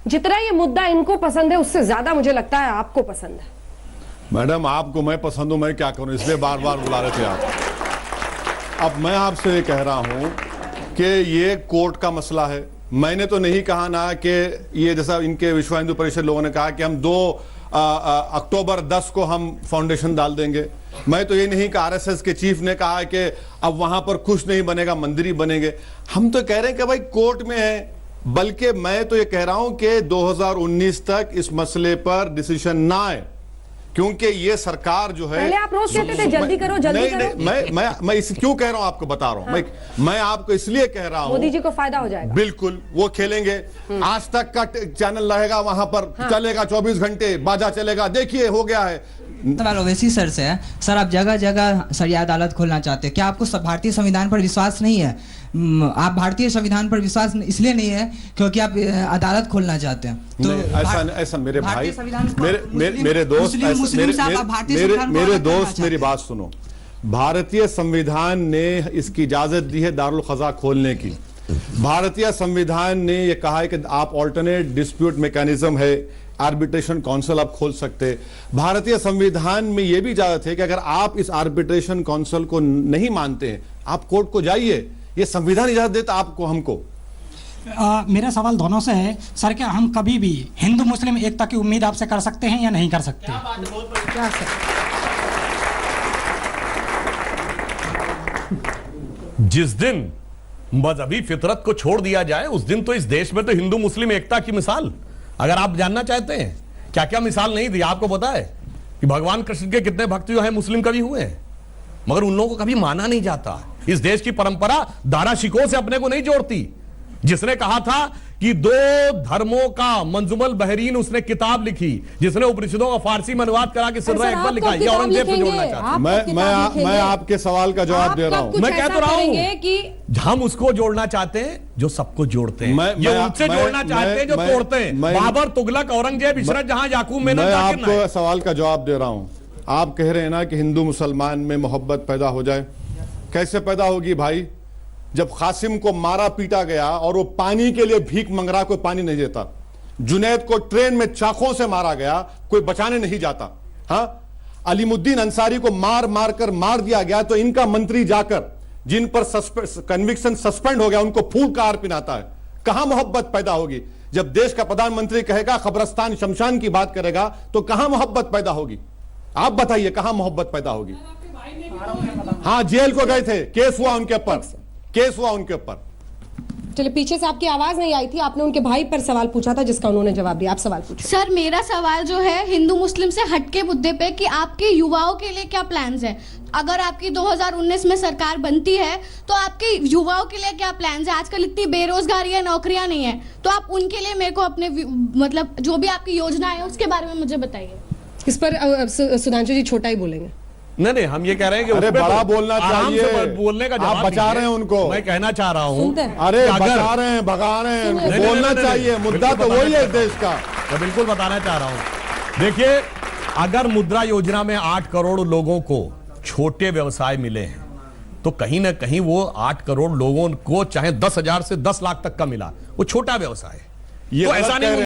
जितना ये मुद्दा इनको पसंद है उससे ज्यादा मुझे लगता है आपको पसंद है। मैडम आपको मैं पसंद हूं, मैं क्या करूं, इसलिए बार बार बुला रहे थे आप। अब मैं आपसे ये कह रहा हूं कि ये कोर्ट का मसला है। मैंने तो नहीं कहा ना कि ये जैसा इनके विश्व हिंदू परिषद लोगों ने कहा कि हम 2 अक्टूबर 10 को हम फाउंडेशन डाल देंगे। मैं तो ये नहीं कि आरएसएस के चीफ ने कहा कि अब वहां पर कुछ नहीं बनेगा, मंदिर ही बनेंगे। हम तो कह रहे हैं कि भाई कोर्ट में है, बल्कि मैं तो ये कह रहा हूं कि 2019 तक इस मसले पर डिसीजन ना आए, क्योंकि ये सरकार जो है, पहले आप रोज कहते थे जल्दी करो जल्दी करो। मैं इस क्यों कह रहा हूं आपको बता रहा हूं। मैं आपको इसलिए कह रहा हूं मोदी जी को फायदा हो जाएगा। बिल्कुल वो खेलेंगे। आज तक का चैनल रहेगा वहां पर, चलेगा 24 घंटे, बाजा चलेगा। देखिए हो गया है। सवाल ओवैसी सर से है। सर आप जगह जगह सरिया अदालत खोलना चाहते हैं, क्या आपको भारतीय संविधान पर विश्वास नहीं है? आप भारतीय संविधान पर विश्वास इसलिए नहीं है क्योंकि आप अदालत खोलना चाहते हैं? तो ऐसा मेरे भाई, मेरे दोस्त, मेरे दोस्त मेरी बात सुनो। भारतीय संविधान ने इसकी इजाजत दी है दारुल खजा खोलने की। भारतीय संविधान ने यह कहा है कि आप ऑल्टरनेट डिस्प्यूट मैकेनिज्म है, आर्बिट्रेशन काउंसिल आप खोल सकते। भारतीय संविधान में यह भी इजाजत है कि अगर आप इस आर्बिट्रेशन काउंसिल को नहीं मानते हैं, आप कोर्ट को जाइए। ये संविधान इजाजत देता आपको, हमको। मेरा सवाल दोनों से है सर, क्या हम कभी भी हिंदू मुस्लिम एकता की उम्मीद आपसे कर सकते हैं या नहीं कर सकते? क्या सर? जिस दिन मजहबी फितरत को छोड़ दिया जाए उस दिन तो इस देश में तो हिंदू मुस्लिम एकता की मिसाल, अगर आप जानना चाहते हैं क्या क्या मिसाल नहीं दी, आपको पता है कि भगवान कृष्ण के कितने भक्त जो है मुस्लिम कवि हुए हैं, मगर उन लोगों को कभी माना नहीं जाता। इस देश की परंपरा दारा शिकोह से अपने को नहीं जोड़ती। जिसने कहा था कि 2 धर्मों का मंजुमल बहरीन, उसने किताब लिखी जिसने उपनिषदों का फारसी में अनुवाद करा के सिर्रा अकबर लिखा, ये औरंगजेब से जोड़ना चाहता मैं आपके सवाल का जवाब दे रहा हूं। मैं कह तो रहा हूं कि हम उसको जोड़ना चाहते हैं जो सबको जोड़ते हैं। ये उनसे जोड़ना चाहते हैं जो तोड़ते हैं। बाबर, तुगलक, औरंगजेब, इशरत जहां, याकूब मेनन। मैं आपको सवाल का जवाब दे रहा हूं। आप कह रहे हैं ना कि हिंदू मुसलमान में मोहब्बत पैदा हो जाए। कैसे पैदा होगी भाई? जब कासिम को मारा पीटा गया और वो पानी के लिए भीख मंग रहा, कोई पानी नहीं देता। जुनैद को ट्रेन में चाकों से मारा गया, कोई बचाने नहीं जाता। हाँ, अलीमुद्दीन अंसारी को मार मार कर मार दिया गया तो इनका मंत्री जाकर जिन पर कन्विक्शन सस्पेंड हो गया उनको फूल का हार पिनाता है। कहां मोहब्बत पैदा होगी? जब देश का प्रधानमंत्री कहेगा कब्रस्तान शमशान की बात करेगा तो कहां मोहब्बत पैदा होगी? आप बताइए कहां मोहब्बत पैदा होगी? हाँ, जेल को गए थे, केस हुआ उनके ऊपर, केस हुआ उनके ऊपर। चलिए, पीछे से आपकी आवाज नहीं आई थी, आपने उनके भाई पर सवाल पूछा था जिसका उन्होंने जवाब दिया। आप सवाल पूछो। सर मेरा सवाल जो है हिंदू मुस्लिम से हटके मुद्दे पे कि आपके युवाओं के लिए क्या प्लान्स है? अगर आपकी 2019 में सरकार बनती है तो आपके युवाओं के लिए क्या प्लान्स है? आजकल इतनी बेरोजगारी है, नौकरियां नहीं है, तो आप उनके लिए मेरे को अपने मतलब जो भी आपकी योजना है उसके बारे में मुझे बताइए। इस पर सुधांशु जी छोटा ही बोलेंगे। नहीं, हम ये कह रहे हैं कि अरे बड़ा बोलना चाहिए, बोलने का आप बचा रहे हैं उनको। मैं कहना चाह रहा हूं, अरे बचा रहे हैं, भगा रहे हैं, बोलना चाहिए। मुद्दा तो वही है देश का। मैं बिल्कुल बताना चाह रहा हूं। देखिए, अगर मुद्रा योजना में 8 करोड़ लोगों को छोटे व्यवसाय मिले हैं तो कहीं ना कहीं वो 8 करोड़ लोगों को चाहे 10,000 से 10 लाख तक का मिला, वो छोटा व्यवसाय है। तो ऐसा नहीं